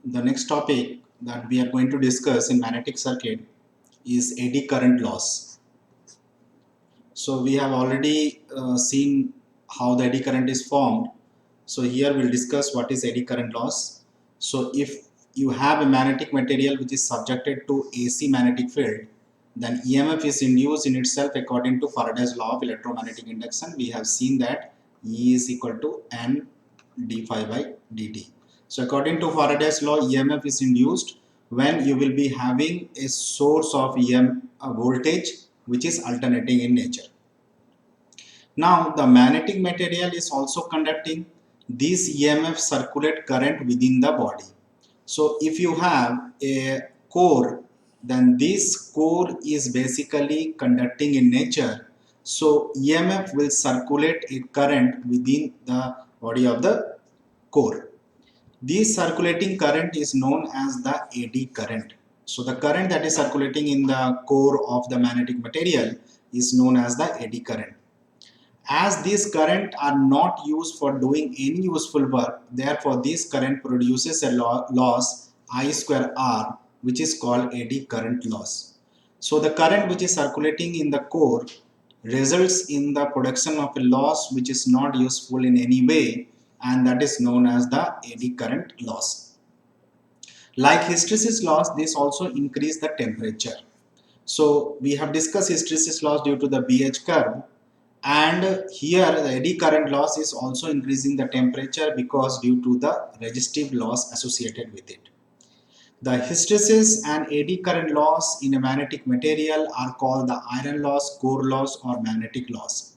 The next topic that we are going to discuss in magnetic circuit is eddy current loss. So we have already seen how the eddy current is formed. So here we'll discuss what is eddy current loss. So if you have a magnetic material which is subjected to AC magnetic field, then EMF is induced in itself according to Faraday's law of electromagnetic induction. We have seen that E is equal to N d phi by dt. So according to Faraday's law, EMF is induced when you will be having a source of a voltage which is alternating in nature. Now the magnetic material is also conducting. These EMF circulate current within the body. So if you have a core, then this core is basically conducting in nature. So EMF will circulate a current within the body of the core. This circulating current is known as the eddy current. So the current that is circulating in the core of the magnetic material is known as the eddy current. As these current are not used for doing any useful work, therefore this current produces a loss I square R, which is called eddy current loss. So the current which is circulating in the core results in the production of a loss which is not useful in any way, and that is known as the eddy current loss. Like hysteresis loss, this also increase the temperature. So we have discussed hysteresis loss due to the BH curve, and here the eddy current loss is also increasing the temperature because due to the resistive loss associated with it. The hysteresis and eddy current loss in a magnetic material are called the iron loss, core loss, or magnetic loss.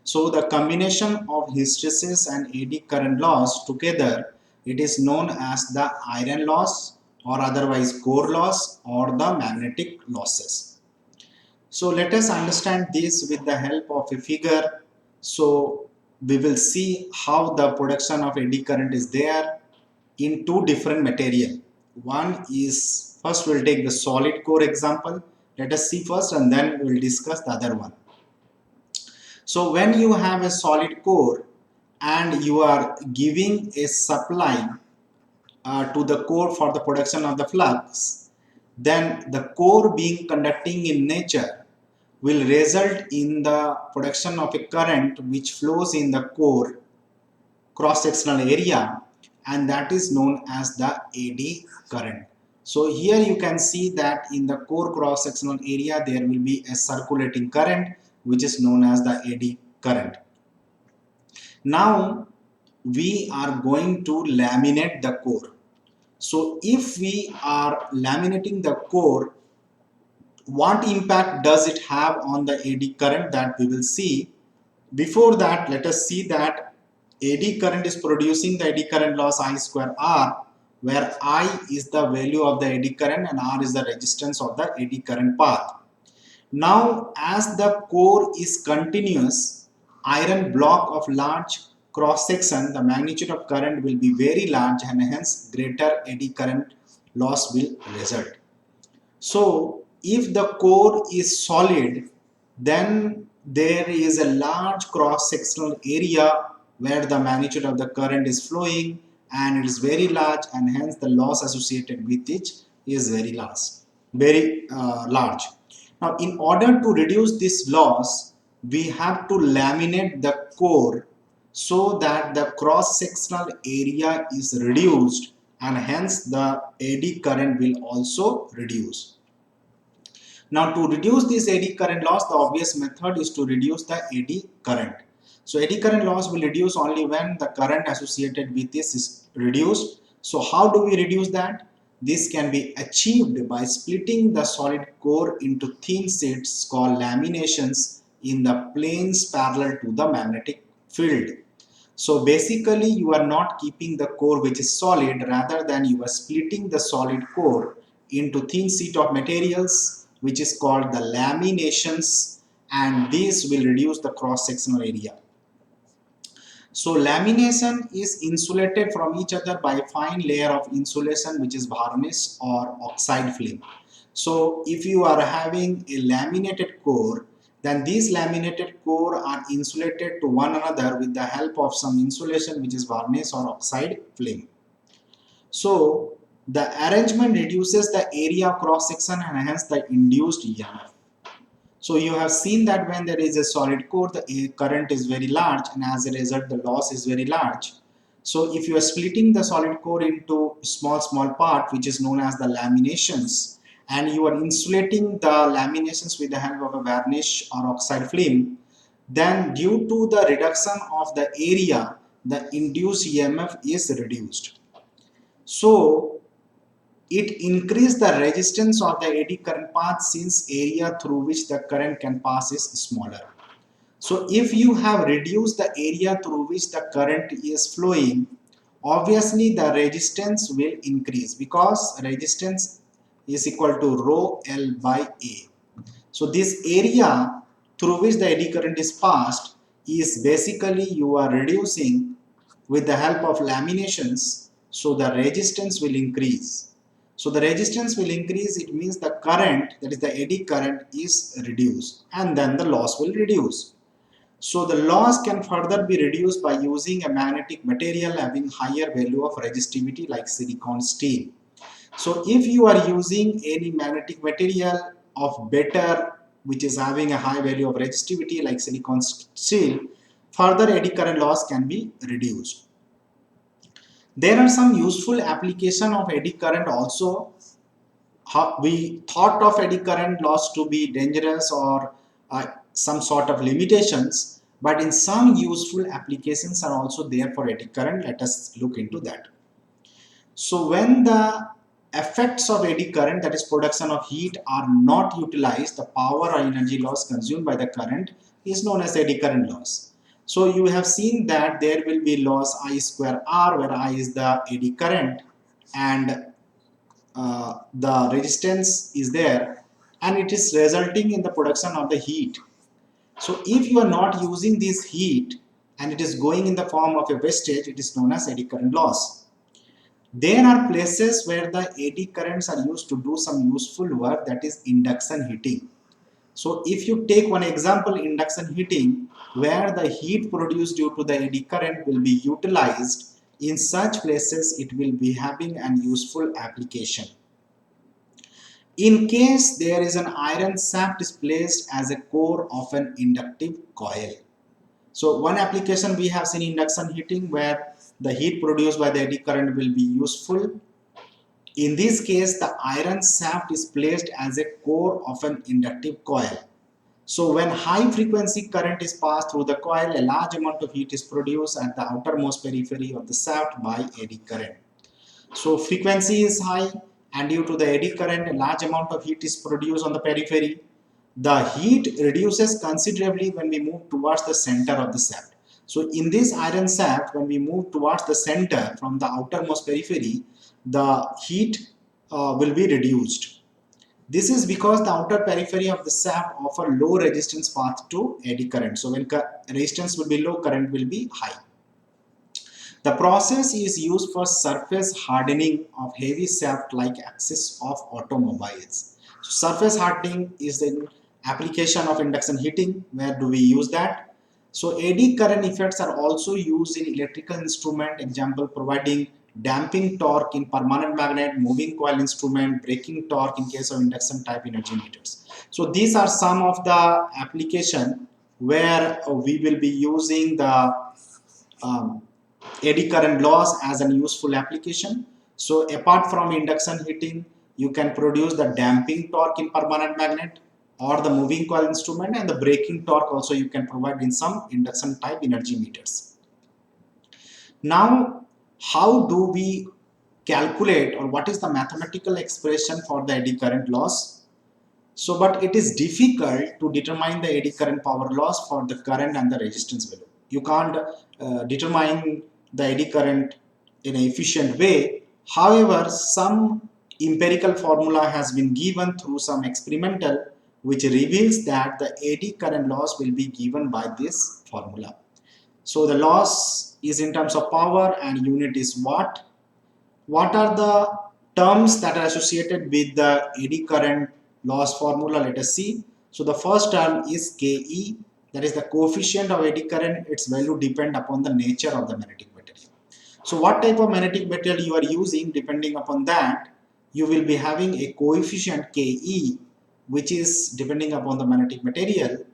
So the combination of hysteresis and eddy current loss together, it is known as the iron loss or otherwise core loss or the magnetic losses. So let us understand this with the help of a figure. So we will see how the production of eddy current is there in two different material. One is, first we'll take the solid core example. Let us see first and then we'll discuss the other one. So when you have a solid core and you are giving a supply to the core for the production of the flux, then the core being conducting in nature will result in the production of a current which flows in the core cross-sectional area, and that is known as the eddy current. So here you can see that in the core cross-sectional area there will be a circulating current which is known as the eddy current. Now we are going to laminate the core. So if we are laminating the core, what impact does it have on the eddy current, that we will see. Before that, let us see that eddy current is producing the eddy current loss I square R, where I is the value of the eddy current and R is the resistance of the eddy current path. Now as the core is continuous iron block of large cross section, the magnitude of current will be very large and hence greater eddy current loss will result. So if the core is solid, then there is a large cross-sectional area where the magnitude of the current is flowing and it is very large, and hence the loss associated with it is very large. Now in order to reduce this loss, we have to laminate the core so that the cross-sectional area is reduced and hence the eddy current will also reduce. Now to reduce this eddy current loss, the obvious method is to reduce the eddy current. So eddy current loss will reduce only when the current associated with this is reduced. So how do we reduce that? This can be achieved by splitting the solid core into thin sheets called laminations in the planes parallel to the magnetic field. So basically you are not keeping the core which is solid, rather than you are splitting the solid core into thin sheet of materials which is called the laminations, and this will reduce the cross sectional area. So lamination is insulated from each other by a fine layer of insulation which is varnish or oxide film. So if you are having a laminated core, then these laminated core are insulated to one another with the help of some insulation which is varnish or oxide film. So the arrangement reduces the area of cross section and hence the induced EMF. So you have seen that when there is a solid core, the current is very large and as a result the loss is very large. So if you are splitting the solid core into small part, which is known as the laminations, and you are insulating the laminations with the help of a varnish or oxide film, then due to the reduction of the area, the induced EMF is reduced. So it increases the resistance of the eddy current path since area through which the current can pass is smaller. So if you have reduced the area through which the current is flowing, obviously the resistance will increase because resistance is equal to rho L by A. So this area through which the eddy current is passed is basically you are reducing with the help of laminations, so the resistance will increase. So the resistance will increase, it means the current, that is the eddy current, is reduced and then the loss will reduce. So the loss can further be reduced by using a magnetic material having higher value of resistivity like silicon steel. So if you are using any magnetic material of better, which is having a high value of resistivity like silicon steel, further eddy current loss can be reduced. There are some useful application of eddy current also. We thought of eddy current loss to be dangerous or some sort of limitations, but in some useful applications are also there for eddy current. Let us look into that. So when the effects of eddy current, that is production of heat, are not utilized, the power or energy loss consumed by the current is known as eddy current loss. So you have seen that there will be loss I square R, where I is the eddy current and the resistance is there, and it is resulting in the production of the heat. So if you are not using this heat and it is going in the form of a wastage, it is known as eddy current loss. There are places where the eddy currents are used to do some useful work, that is induction heating. So if you take one example, induction heating, where the heat produced due to the eddy current will be utilized, in such places it will be having an useful application. In case there is an iron shaft is placed as a core of an inductive coil. So one application we have seen induction heating where the heat produced by the eddy current will be useful. In this case, the iron shaft is placed as a core of an inductive coil. So when high frequency current is passed through the coil, a large amount of heat is produced at the outermost periphery of the shaft by eddy current. So frequency is high and due to the eddy current, a large amount of heat is produced on the periphery. The heat reduces considerably when we move towards the center of the shaft. So in this iron shaft, when we move towards the center from the outermost periphery, the heat will be reduced. This is because the outer periphery of the shaft offer low resistance path to eddy current. So when resistance will be low, current will be high. The process is used for surface hardening of heavy shaft-like axis of automobiles. So surface hardening is the application of induction heating. Where do we use that? So eddy current effects are also used in electrical instrument, example providing damping torque in permanent magnet, moving coil instrument, braking torque in case of induction type energy meters. So these are some of the application where we will be using the eddy current loss as an useful application. So apart from induction heating, you can produce the damping torque in permanent magnet or the moving coil instrument, and the braking torque also you can provide in some induction type energy meters. Now, how do we calculate, or what is the mathematical expression for the eddy current loss? So, but it is difficult to determine the eddy current power loss for the current and the resistance value. You can't determine the eddy current in an efficient way. However, some empirical formula has been given through some experimental, which reveals that the eddy current loss will be given by this formula. So the loss is in terms of power and unit is watt. What are the terms that are associated with the eddy current loss formula? Let us see. So the first term is Ke, that is the coefficient of eddy current. Its value depends upon the nature of the magnetic material. So what type of magnetic material you are using, depending upon that, you will be having a coefficient Ke, which is depending upon the magnetic material.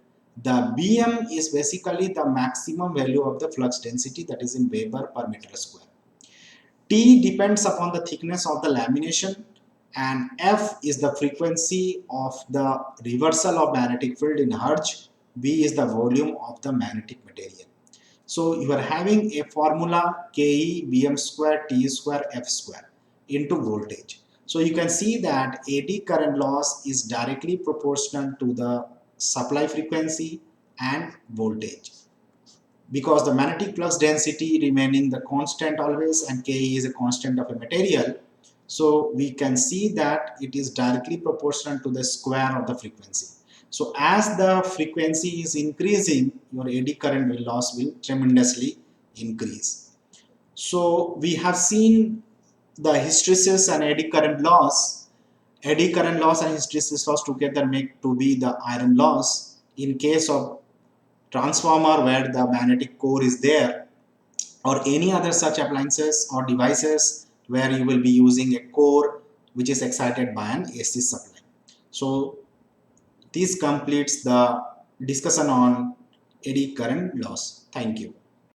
The Bm is basically the maximum value of the flux density, that is in Weber per meter square. T depends upon the thickness of the lamination, and F is the frequency of the reversal of magnetic field in Hertz. V is the volume of the magnetic material. So you are having a formula Ke Bm square T square F square into voltage. So you can see that AD current loss is directly proportional to the supply frequency and voltage, because the magnetic flux density remaining the constant always, and Ke is a constant of a material. So we can see that it is directly proportional to the square of the frequency. So as the frequency is increasing, your AD current loss will tremendously increase. So we have seen the hysteresis and eddy current loss. Eddy current loss and hysteresis loss together make to be the iron loss. In case of transformer where the magnetic core is there, or any other such appliances or devices where you will be using a core which is excited by an AC supply. So this completes the discussion on eddy current loss. Thank you.